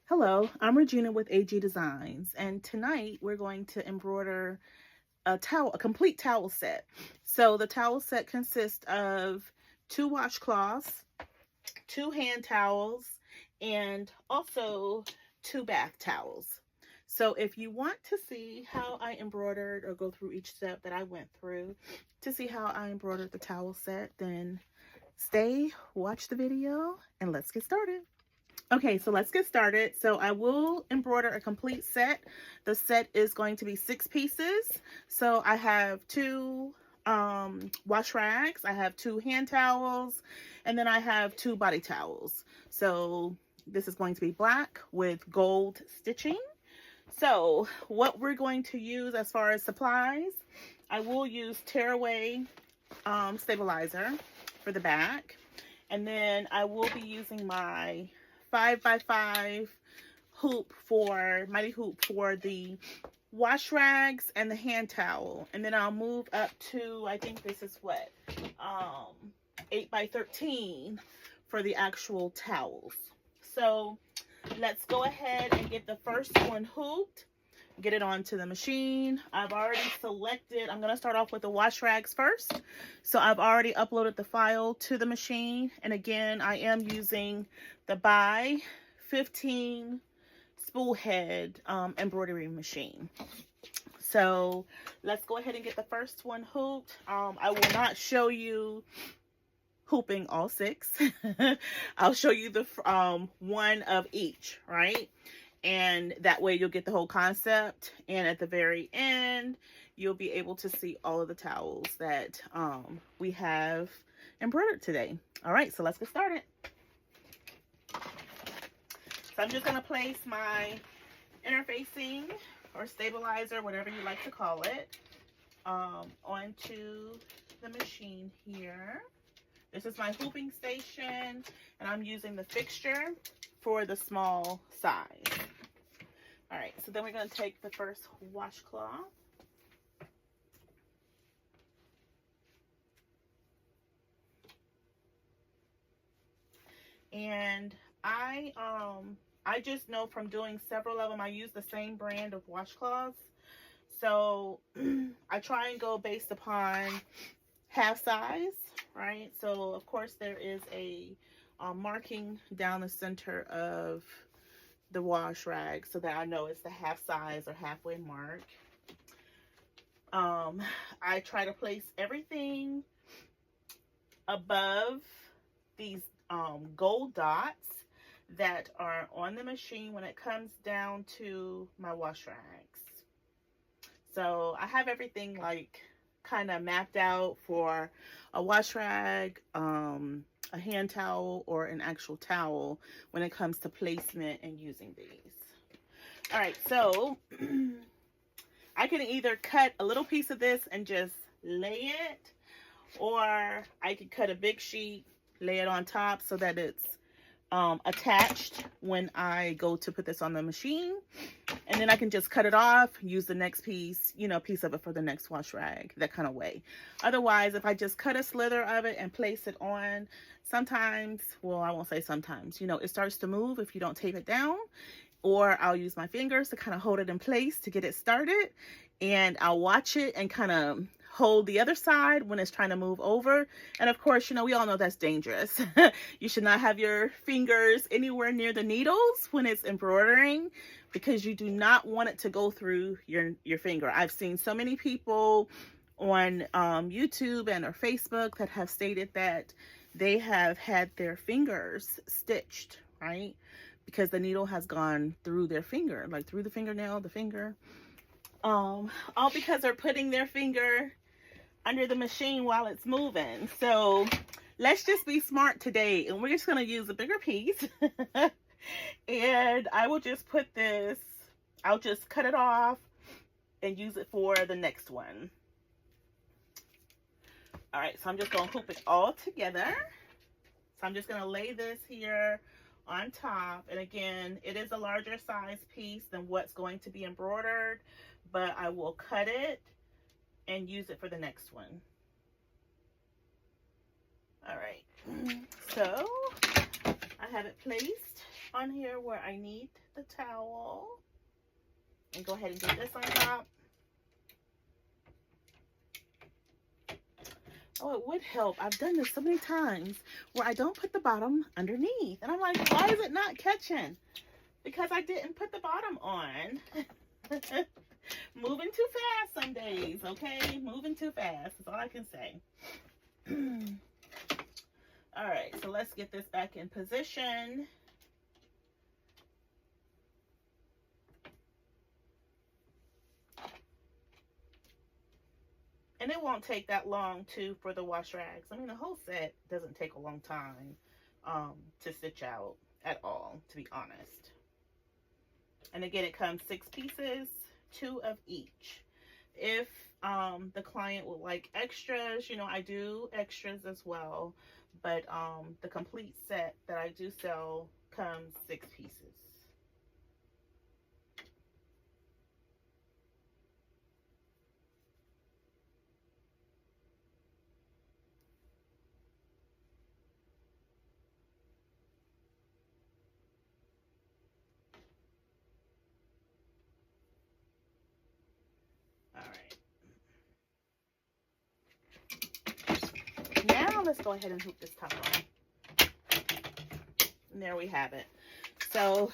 Hello, I'm Regina with AG Designs, and tonight we're going to embroider a complete towel set. So the towel set consists of 2 washcloths, 2 hand towels, and also 2 bath towels. So if you want to see how I embroidered or go through each step that I went through to see how I embroidered the towel set, then stay, watch the video, and let's get started. Okay, so let's get started. So I will embroider a complete set. The set is going to be 6 pieces. So I have 2 wash rags, I have 2 hand towels, and then I have 2 body towels. So this is going to be black with gold stitching. So what we're going to use as far as supplies, I will use tearaway stabilizer for the back. And then I will be using my 5x5 mighty hoop for the wash rags and the hand towel. And then I'll move up to, I think this is what, 8x13 for the actual towels. So let's go ahead and get the first one hooped, get it onto the machine. I've already selected, I'm going to start off with the wash rags first. So I've already uploaded the file to the machine. And again, I am using the by 15 spool head embroidery machine. So let's go ahead and get the first one hooped. I will not show you hooping all 6. I'll show you the one of each, right? And that way you'll get the whole concept. And at the very end, you'll be able to see all of the towels that we have embroidered today. All right, so let's get started. So I'm just going to place my interfacing or stabilizer, whatever you like to call it, onto the machine here. This is my hooping station, and I'm using the fixture for the small size. All right, so then we're going to take the first washcloth. And I just know from doing several of them, I use the same brand of washcloths. So I try and go based upon half size, right? So of course there is a marking down the center of the wash rag so that I know it's the half size or halfway mark. I try to place everything above these gold dots that are on the machine when it comes down to my wash rags. So I have everything like kind of mapped out for a wash rag, a hand towel, or an actual towel when it comes to placement and using these. All right, so I can either cut a little piece of this and just lay it, or I could cut a big sheet, lay it on top so that it's attached when I go to put this on the machine. And then I can just cut it off, use the next piece, piece of it for the next wash rag, that kind of way. Otherwise, if I just cut a slither of it and place it on, sometimes, well, I won't say sometimes, it starts to move if you don't tape it down. Or I'll use my fingers to kind of hold it in place to get it started. And I'll watch it and kind of hold the other side when it's trying to move over. And of course, we all know that's dangerous. You should not have your fingers anywhere near the needles when it's embroidering, because you do not want it to go through your finger. I've seen so many people on YouTube and or Facebook that have stated that they have had their fingers stitched, right? Because the needle has gone through their finger, like through the fingernail, the finger. All because they're putting their finger under the machine while it's moving. So let's just be smart today, and we're just going to use a bigger piece. And I will just put this, I'll just cut it off and use it for the next one. All right, so I'm just going to hoop it all together. So I'm just going to lay this here on top. And again, it is a larger size piece than what's going to be embroidered, but I will cut it and use it for the next one. All right, so I have it placed on here where I need the towel. And go ahead and get this on top. Oh, it would help. I've done this so many times where I don't put the bottom underneath. And I'm like, why is it not catching? Because I didn't put the bottom on. Moving too fast some days, okay? Moving too fast. That's all I can say. All right, so let's get this back in position. And it won't take that long, too, for the wash rags. I mean, the whole set doesn't take a long time to stitch out at all, to be honest. And again, it comes 6 pieces, 2 of each. If the client would like extras, you know, I do extras as well. But the complete set that I do sell comes 6 pieces. Now let's go ahead and hoop this top on. And there we have it. So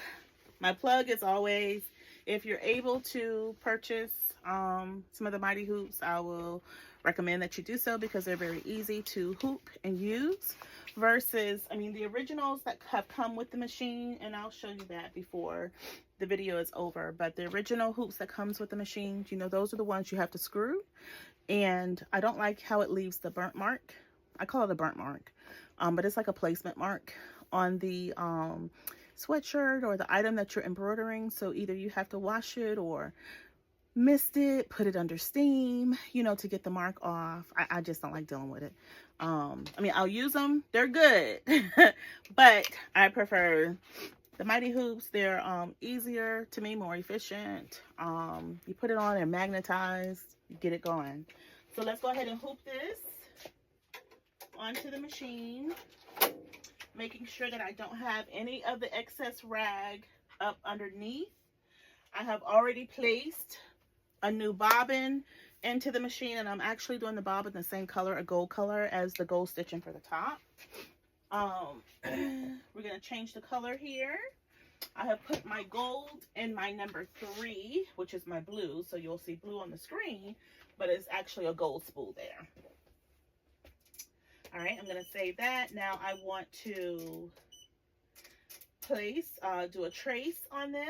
my plug is always, if you're able to purchase some of the Mighty Hoops, I will recommend that you do so because they're very easy to hoop and use versus, I mean, the originals that have come with the machine, and I'll show you that before the video is over, but the original hoops that comes with the machine, you know, those are the ones you have to screw. And I don't like how it leaves the burnt mark. I call it a burnt mark, but it's like a placement mark on the sweatshirt or the item that you're embroidering. So either you have to wash it or mist it, put it under steam, you know, to get the mark off. I just don't like dealing with it. I mean, I'll use them. They're good, but I prefer the Mighty Hoops. They're easier to me, more efficient. You put it on and magnetize, you get it going. So let's go ahead and hoop this onto the machine, making sure that I don't have any of the excess rag up underneath. I have already placed a new bobbin into the machine, and I'm actually doing the bobbin the same color, a gold color, as the gold stitching for the top. We're going to change the color here. I have put my gold in my number 3, which is my blue, so you'll see blue on the screen, but it's actually a gold spool there. All right, I'm going to save that. Now I want to place, do a trace on this.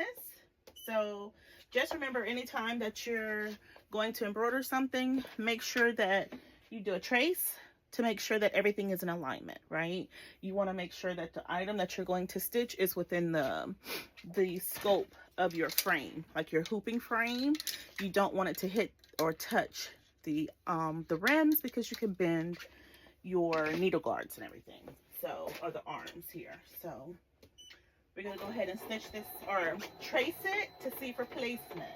So just remember, anytime that you're going to embroider something, make sure that you do a trace to make sure that everything is in alignment, right? You want to make sure that the item that you're going to stitch is within the scope of your frame, like your hooping frame. You don't want it to hit or touch the rims, because you can bend your needle guards and everything, so, or the arms here. So we're going to go ahead and stitch this, or trace it to see for placement.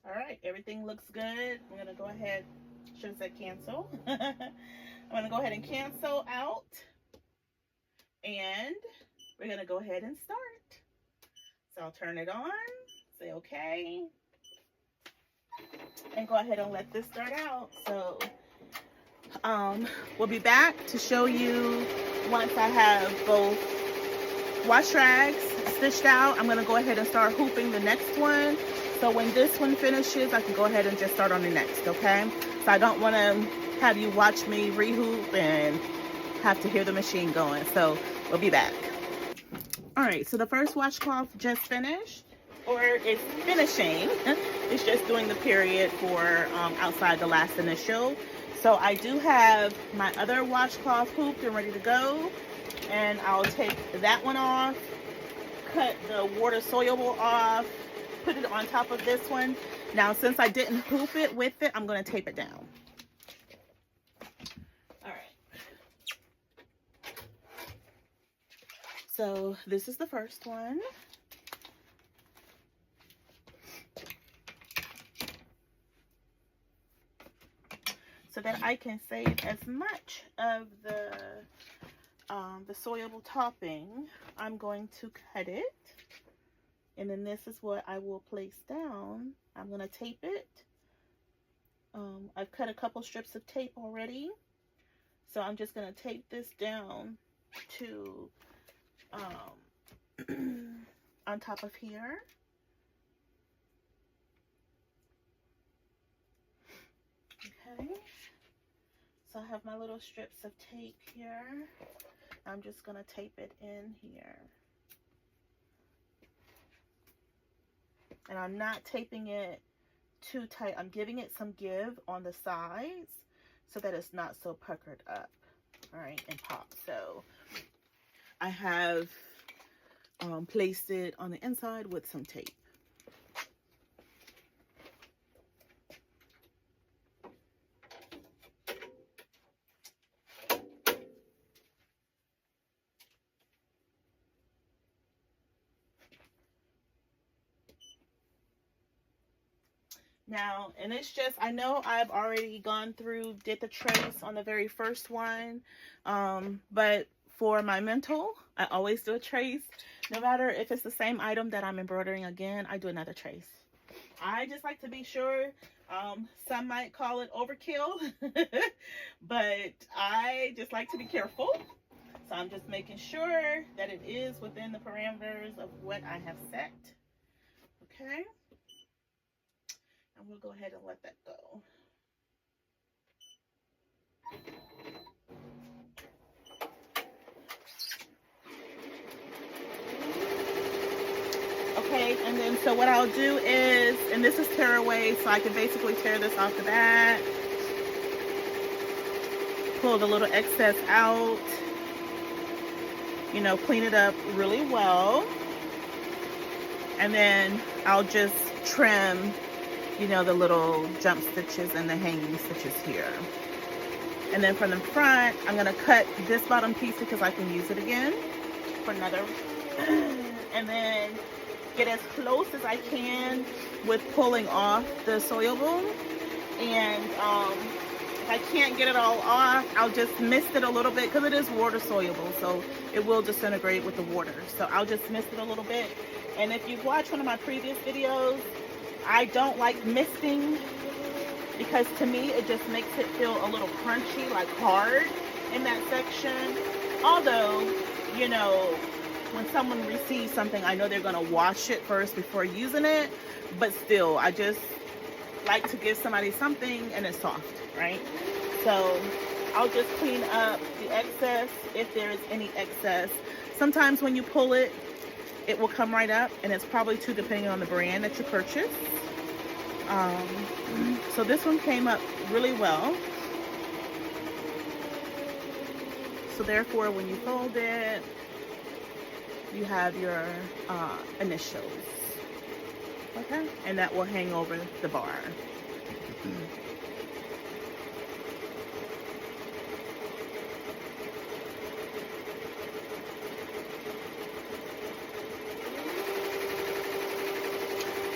All right, everything looks good. I'm going to go ahead, should have said cancel. I'm going to go ahead and cancel out, and we're going to go ahead and start. So I'll turn it on, say okay, and go ahead and let this start out. So we'll be back to show you once I have both wash rags stitched out. I'm going to go ahead and start hooping the next one. So when this one finishes, I can go ahead and just start on the next, okay? So I don't want to have you watch me rehoop and have to hear the machine going. So we'll be back. All right, so the first washcloth just finished, or it's finishing. It's just doing the period for outside the last initial. So I do have my other washcloth hooped and ready to go, and I'll take that one off, cut the water soluble off, put it on top of this one. Now, since I didn't hoop it with it, I'm going to tape it down. All right. So this is the first one. So that I can save as much of the soilable topping, I'm going to cut it. And then this is what I will place down. I'm going to tape it. I've cut a couple strips of tape already. So I'm just going to tape this down to on top of here. Okay. So I have my little strips of tape here. I'm just going to tape it in here. And I'm not taping it too tight. I'm giving it some give on the sides so that it's not so puckered up, all right, and pop. So I have placed it on the inside with some tape. Now, and it's just, I know I've already gone through, did the trace on the very first one, but for my mental, I always do a trace. No matter if it's the same item that I'm embroidering again, I do another trace. I just like to be sure. Some might call it overkill, but I just like to be careful. So I'm just making sure that it is within the parameters of what I have set. Okay. And we'll go ahead and let that go. Okay, and then so what I'll do is, and this is tear away, so I can basically tear this off the back, pull the little excess out, you know, clean it up really well, and then I'll just trim, you know, the little jump stitches and the hanging stitches here. And then from the front, I'm gonna cut this bottom piece because I can use it again for another, and then get as close as I can with pulling off the soilable. And if I can't get it all off, I'll just mist it a little bit because it is water soluble, so it will disintegrate with the water. So I'll just mist it a little bit. And if you've watched one of my previous videos, I don't like misting because to me it just makes it feel a little crunchy, like hard in that section. Although, you know, when someone receives something, I know they're going to wash it first before using it, but still, I just like to give somebody something and it's soft, right? So I'll just clean up the excess if there is any excess. Sometimes when you pull it, it will come right up, and it's probably too depending on the brand that you purchase. So this one came up really well. So therefore, when you fold it, you have your initials, okay? And that will hang over the bar.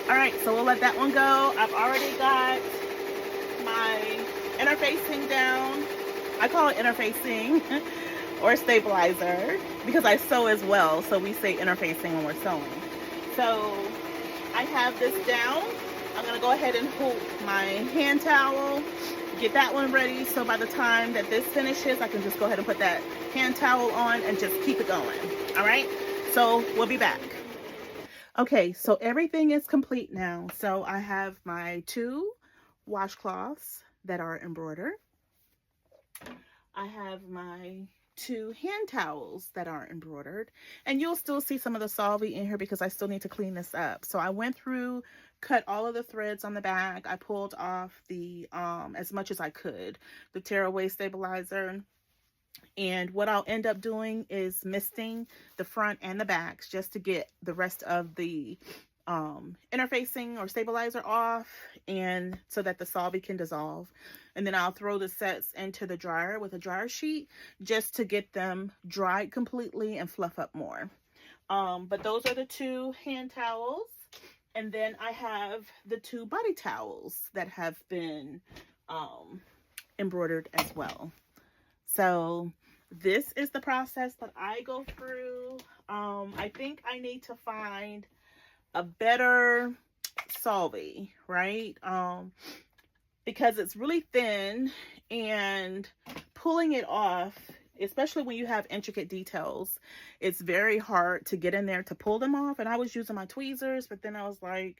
All right, so we'll let that one go. I've already got my interfacing down. I call it interfacing or stabilizer because I sew as well, so we say interfacing when we're sewing. So I have this down. I'm gonna go ahead and hoop my hand towel, get that one ready, so by the time that this finishes, I can just go ahead and put that hand towel on and just keep it going. All right, so we'll be back. Okay, so everything is complete now. So I have my 2 washcloths that are embroidered. I have my 2 hand towels that are embroidered, and you'll still see some of the solvay in here because I still need to clean this up. So I went through, cut all of the threads on the back. I pulled off the as much as I could, the tearaway stabilizer. And what I'll end up doing is misting the front and the backs just to get the rest of the interfacing or stabilizer off, and so that the solvay can dissolve. And then I'll throw the sets into the dryer with a dryer sheet just to get them dried completely and fluff up more. But those are the 2 hand towels. And then I have the 2 body towels that have been embroidered as well. So this is the process that I go through. I think I need to find a better solvay, right? Because it's really thin, and pulling it off, especially when you have intricate details, it's very hard to get in there to pull them off. And I was using my tweezers, but then I was like,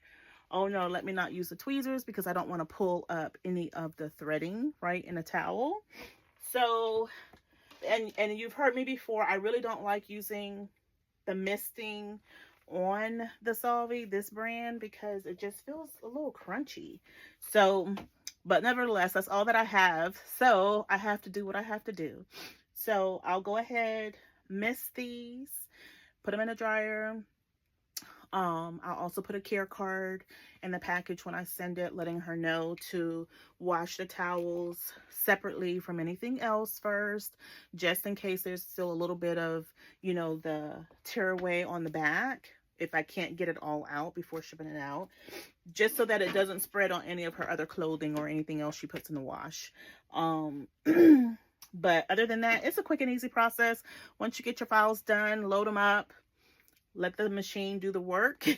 oh no, let me not use the tweezers because I don't want to pull up any of the threading, right, in a towel. So, and you've heard me before, I really don't like using the misting on the solvay, this brand, because it just feels a little crunchy. So, but nevertheless, that's all that I have. So I have to do what I have to do. So I'll go ahead, mist these, put them in a dryer. I'll also put a care card in the package when I send it, letting her know to wash the towels separately from anything else first, just in case there's still a little bit of, you know, the tearaway on the back, if I can't get it all out before shipping it out, just so that it doesn't spread on any of her other clothing or anything else she puts in the wash. But other than that, it's a quick and easy process. Once you get your files done, load them up, let the machine do the work.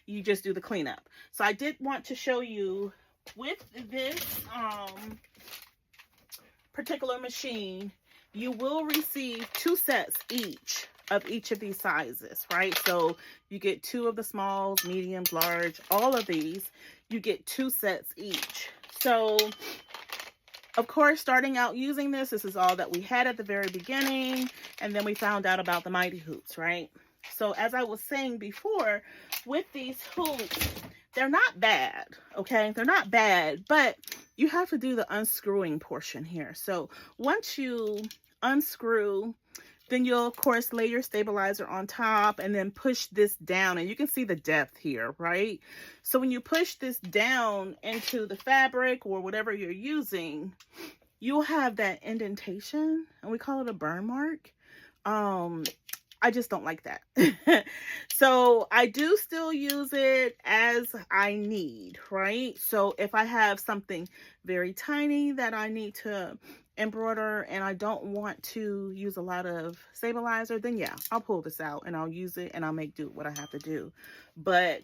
You just do the cleanup. So I did want to show you with this particular machine, you will receive 2 sets each of these sizes, right? So you get 2 of the smalls, mediums, large, all of these, you get 2 sets each. So of course, starting out using this is all that we had at the very beginning, and then we found out about the Mighty Hoops, right? So as I was saying before, with these hoops, they're not bad, okay? They're not bad, but you have to do the unscrewing portion here. So once you unscrew, then you'll, of course, lay your stabilizer on top and then push this down. And you can see the depth here, right? So when you push this down into the fabric or whatever you're using, you'll have that indentation, and we call it a burn mark. I just don't like that. So I do still use it as I need, right? So if I have something very tiny that I need to embroider and I don't want to use a lot of stabilizer, then yeah, I'll pull this out and I'll use it and I'll make do what I have to do. But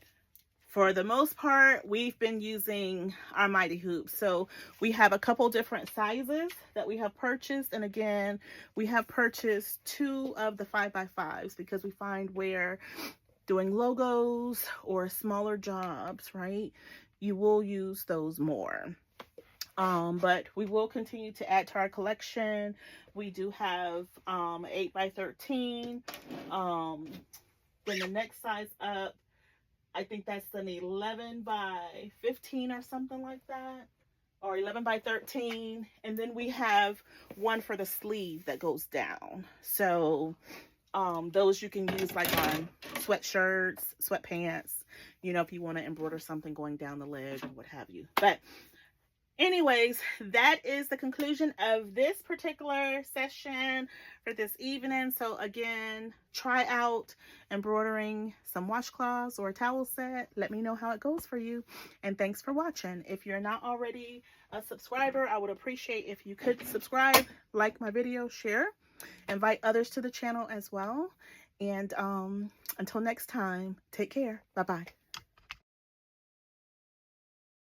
for the most part, we've been using our Mighty Hoops. So we have a couple different sizes that we have purchased. And again, we have purchased 2 of the 5x5s because we find where doing logos or smaller jobs, right, you will use those more. But we will continue to add to our collection. We do have 8x13. Then the next size up, I think that's an 11x15 or something like that, or 11x13. And then we have one for the sleeve that goes down. So those you can use like on sweatshirts, sweatpants, you know, if you want to embroider something going down the leg or what have you. But anyways, that is the conclusion of this particular session for this evening. So again, try out embroidering some washcloths or a towel set. Let me know how it goes for you. And thanks for watching. If you're not already a subscriber, I would appreciate if you could subscribe, like my video, share, invite others to the channel as well. And until next time, take care. Bye-bye.